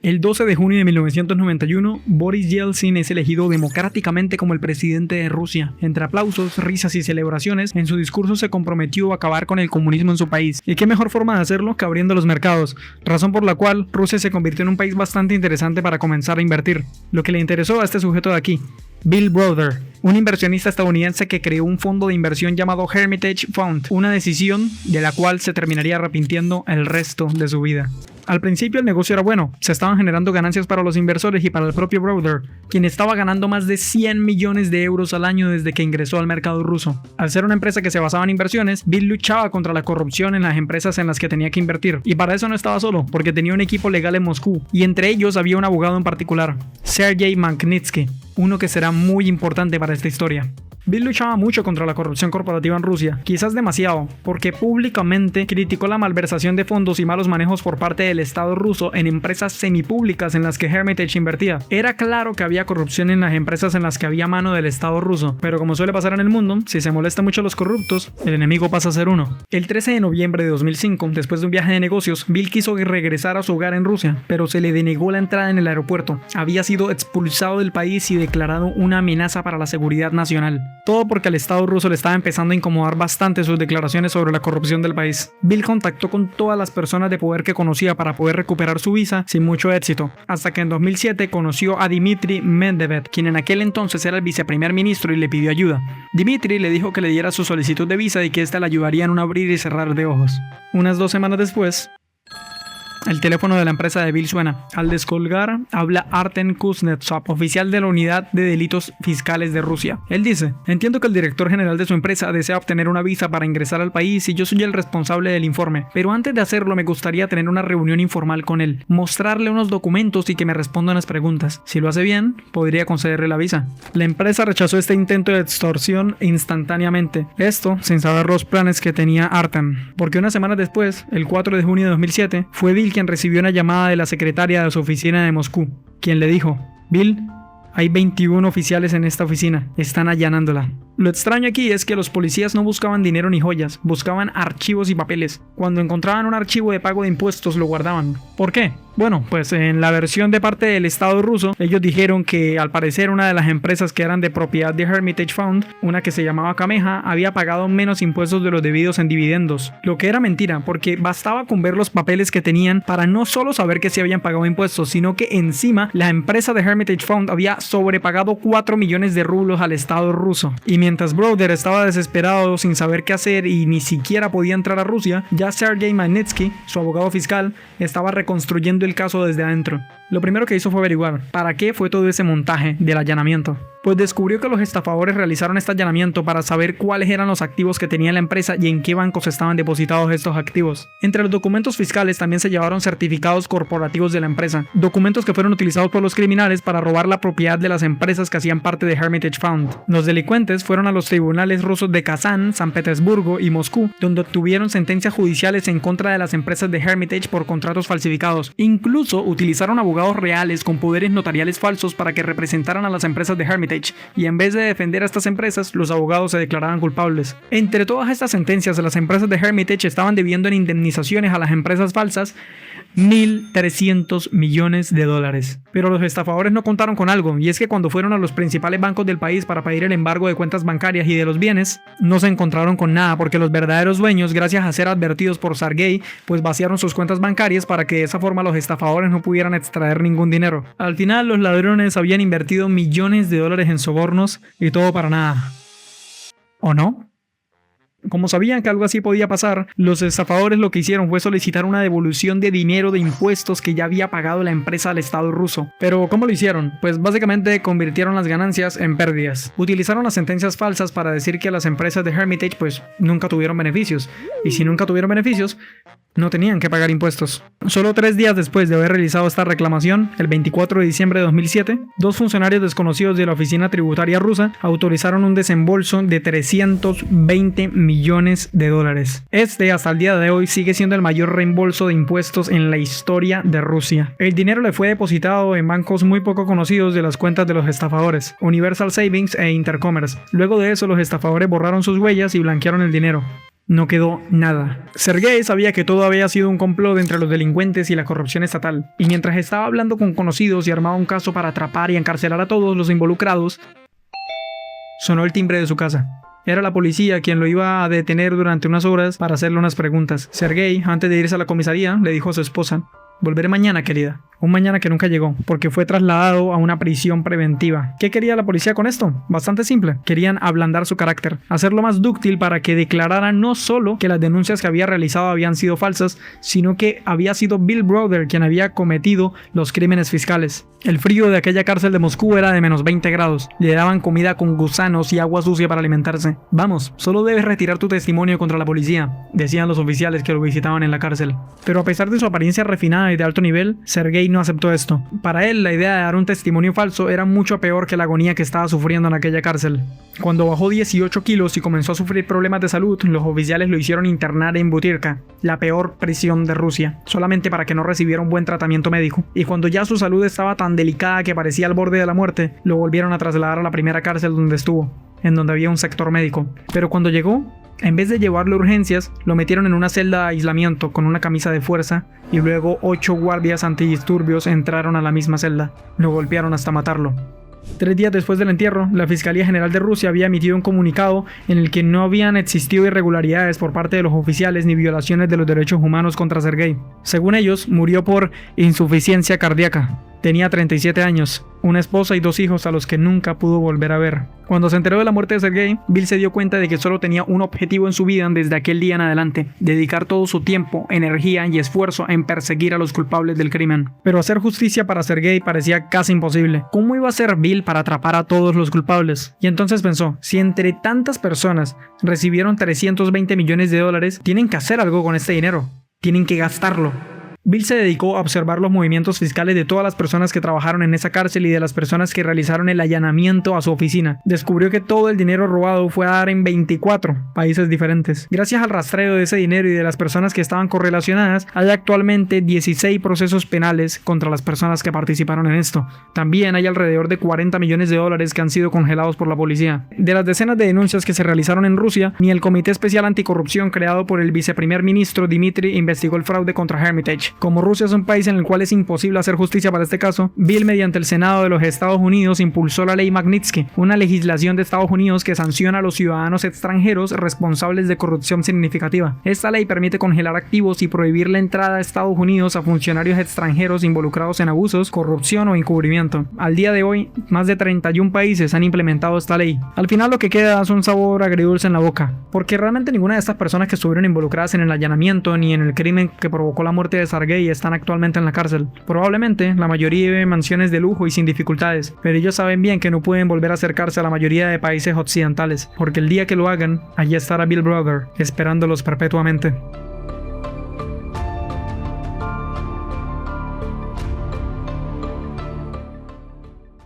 El 12 de junio de 1991, Boris Yeltsin es elegido democráticamente como el presidente de Rusia. Entre aplausos, risas y celebraciones, en su discurso se comprometió a acabar con el comunismo en su país. ¿Y qué mejor forma de hacerlo que abriendo los mercados? Razón por la cual Rusia se convirtió en un país bastante interesante para comenzar a invertir. Lo que le interesó a este sujeto de aquí, Bill Browder, un inversionista estadounidense que creó un fondo de inversión llamado Hermitage Fund, una decisión de la cual se terminaría arrepintiendo el resto de su vida. Al principio el negocio era bueno, se estaban generando ganancias para los inversores y para el propio Browder, quien estaba ganando más de 100 millones de euros al año desde que ingresó al mercado ruso. Al ser una empresa que se basaba en inversiones, Bill luchaba contra la corrupción en las empresas en las que tenía que invertir, y para eso no estaba solo, porque tenía un equipo legal en Moscú, y entre ellos había un abogado en particular, Sergei Magnitsky, uno que será muy importante para esta historia. Bill luchaba mucho contra la corrupción corporativa en Rusia, quizás demasiado, porque públicamente criticó la malversación de fondos y malos manejos por parte del Estado ruso en empresas semipúblicas en las que Hermitage invertía. Era claro que había corrupción en las empresas en las que había mano del Estado ruso, pero como suele pasar en el mundo, si se molesta mucho a los corruptos, el enemigo pasa a ser uno. El 13 de noviembre de 2005, después de un viaje de negocios, Bill quiso regresar a su hogar en Rusia, pero se le denegó la entrada en el aeropuerto. Había sido expulsado del país y declarado una amenaza para la seguridad nacional. Todo porque al Estado ruso le estaba empezando a incomodar bastante sus declaraciones sobre la corrupción del país. Bill contactó con todas las personas de poder que conocía para poder recuperar su visa sin mucho éxito, hasta que en 2007 conoció a Dmitry Medvedev, quien en aquel entonces era el viceprimer ministro y le pidió ayuda. Dmitry le dijo que le diera su solicitud de visa y que ésta le ayudaría en un abrir y cerrar de ojos. Unas 2 semanas después, el teléfono de la empresa de Bill suena. Al descolgar, habla Artem Kuznetsov, oficial de la Unidad de Delitos Fiscales de Rusia. Él dice: entiendo que el director general de su empresa desea obtener una visa para ingresar al país y yo soy el responsable del informe, pero antes de hacerlo me gustaría tener una reunión informal con él, mostrarle unos documentos y que me responda unas preguntas. Si lo hace bien, podría concederle la visa. La empresa rechazó este intento de extorsión instantáneamente, esto sin saber los planes que tenía Artem, porque unas semanas después, el 4 de junio de 2007, fue Bill quien recibió una llamada de la secretaria de su oficina de Moscú, quien le dijo: Bill, hay 21 oficiales en esta oficina, están allanándola. Lo extraño aquí es que los policías no buscaban dinero ni joyas, buscaban archivos y papeles. Cuando encontraban un archivo de pago de impuestos lo guardaban. ¿Por qué? Bueno, pues en la versión de parte del Estado ruso, ellos dijeron que al parecer una de las empresas que eran de propiedad de Hermitage Fund, una que se llamaba Kameha, había pagado menos impuestos de los debidos en dividendos. Lo que era mentira, porque bastaba con ver los papeles que tenían para no solo saber que se habían pagado impuestos, sino que encima la empresa de Hermitage Fund había sobrepagado 4 millones de rublos al Estado ruso. Y mientras Browder estaba desesperado sin saber qué hacer y ni siquiera podía entrar a Rusia, ya Sergei Magnitsky, su abogado fiscal, estaba reconstruyendo el caso desde adentro. Lo primero que hizo fue averiguar para qué fue todo ese montaje del allanamiento. Pues descubrió que los estafadores realizaron este allanamiento para saber cuáles eran los activos que tenía la empresa y en qué bancos estaban depositados estos activos. Entre los documentos fiscales también se llevaron certificados corporativos de la empresa, documentos que fueron utilizados por los criminales para robar la propiedad de las empresas que hacían parte de Hermitage Fund. Los delincuentes fueron a los tribunales rusos de Kazán, San Petersburgo y Moscú, donde obtuvieron sentencias judiciales en contra de las empresas de Hermitage por contratos falsificados. Incluso utilizaron abogados reales con poderes notariales falsos para que representaran a las empresas de Hermitage, y en vez de defender a estas empresas, los abogados se declaraban culpables. Entre todas estas sentencias, las empresas de Hermitage estaban debiendo en indemnizaciones a las empresas falsas $1.300 millones. Pero los estafadores no contaron con algo, y es que cuando fueron a los principales bancos del país para pedir el embargo de cuentas bancarias y de los bienes, no se encontraron con nada, porque los verdaderos dueños, gracias a ser advertidos por Sergei, pues vaciaron sus cuentas bancarias para que de esa forma los estafadores no pudieran extraer ningún dinero. Al final, los ladrones habían invertido millones de dólares en sobornos y todo para nada. ¿O no? Como sabían que algo así podía pasar, los estafadores lo que hicieron fue solicitar una devolución de dinero de impuestos que ya había pagado la empresa al Estado ruso. Pero ¿cómo lo hicieron? Pues básicamente convirtieron las ganancias en pérdidas. Utilizaron las sentencias falsas para decir que las empresas de Hermitage pues nunca tuvieron beneficios. Y si nunca tuvieron beneficios, no tenían que pagar impuestos. Solo 3 días después de haber realizado esta reclamación, el 24 de diciembre de 2007, 2 funcionarios desconocidos de la oficina tributaria rusa autorizaron un desembolso de $320 millones. Este, hasta el día de hoy, sigue siendo el mayor reembolso de impuestos en la historia de Rusia. El dinero le fue depositado en bancos muy poco conocidos de las cuentas de los estafadores, Universal Savings e Intercommerce. Luego de eso, los estafadores borraron sus huellas y blanquearon el dinero. no quedó nada. Sergei sabía que todo había sido un complot entre los delincuentes y la corrupción estatal, y mientras estaba hablando con conocidos y armaba un caso para atrapar y encarcelar a todos los involucrados, sonó el timbre de su casa. Era la policía quien lo iba a detener durante unas horas para hacerle unas preguntas. Sergei, antes de irse a la comisaría, le dijo a su esposa: volveré mañana, querida. Un mañana que nunca llegó, porque fue trasladado a una prisión preventiva. ¿Qué quería la policía con esto? Bastante simple. Querían ablandar su carácter, hacerlo más dúctil para que declarara no solo que las denuncias que había realizado habían sido falsas, sino que había sido Bill Browder quien había cometido los crímenes fiscales. El frío de aquella cárcel de Moscú era de menos 20 grados. Le daban comida con gusanos y agua sucia para alimentarse. Vamos, solo debes retirar tu testimonio contra la policía, decían los oficiales que lo visitaban en la cárcel. Pero a pesar de su apariencia refinada y de alto nivel, Sergei no aceptó esto. Para él, la idea de dar un testimonio falso era mucho peor que la agonía que estaba sufriendo en aquella cárcel. Cuando bajó 18 kilos y comenzó a sufrir problemas de salud, los oficiales lo hicieron internar en Butyrka, la peor prisión de Rusia, solamente para que no recibiera un buen tratamiento médico. Y cuando ya su salud estaba tan delicada que parecía al borde de la muerte, lo volvieron a trasladar a la primera cárcel donde estuvo, en donde había un sector médico. Pero cuando llegó, en vez de llevarlo a urgencias, lo metieron en una celda de aislamiento con una camisa de fuerza y luego 8 guardias antidisturbios entraron a la misma celda. Lo golpearon hasta matarlo. 3 días después del entierro, la Fiscalía General de Rusia había emitido un comunicado en el que no habían existido irregularidades por parte de los oficiales ni violaciones de los derechos humanos contra Sergei. Según ellos, murió por insuficiencia cardíaca. Tenía 37 años, una esposa y 2 hijos a los que nunca pudo volver a ver. Cuando se enteró de la muerte de Sergei, Bill se dio cuenta de que solo tenía un objetivo en su vida desde aquel día en adelante: dedicar todo su tiempo, energía y esfuerzo en perseguir a los culpables del crimen. Pero hacer justicia para Sergei parecía casi imposible. ¿Cómo iba a ser Bill para atrapar a todos los culpables? Y entonces pensó: si entre tantas personas recibieron 320 millones de dólares, tienen que hacer algo con este dinero. Tienen que gastarlo. Bill se dedicó a observar los movimientos fiscales de todas las personas que trabajaron en esa cárcel y de las personas que realizaron el allanamiento a su oficina. Descubrió que todo el dinero robado fue a dar en 24 países diferentes. Gracias al rastreo de ese dinero y de las personas que estaban correlacionadas, hay actualmente 16 procesos penales contra las personas que participaron en esto. También hay alrededor de 40 millones de dólares que han sido congelados por la policía. De las decenas de denuncias que se realizaron en Rusia, ni el Comité Especial Anticorrupción creado por el viceprimer ministro Dmitry investigó el fraude contra Hermitage. Como Rusia es un país en el cual es imposible hacer justicia para este caso, Bill, mediante el Senado de los Estados Unidos, impulsó la ley Magnitsky, una legislación de Estados Unidos que sanciona a los ciudadanos extranjeros responsables de corrupción significativa. Esta ley permite congelar activos y prohibir la entrada a Estados Unidos a funcionarios extranjeros involucrados en abusos, corrupción o encubrimiento. Al día de hoy, más de 31 países han implementado esta ley. Al final lo que queda es un sabor agridulce en la boca, porque realmente ninguna de estas personas que estuvieron involucradas en el allanamiento ni en el crimen que provocó la muerte de Sergei están actualmente en la cárcel. Probablemente la mayoría vive en mansiones de lujo y sin dificultades, pero ellos saben bien que no pueden volver a acercarse a la mayoría de países occidentales, porque el día que lo hagan, allí estará Bill Browder esperándolos perpetuamente.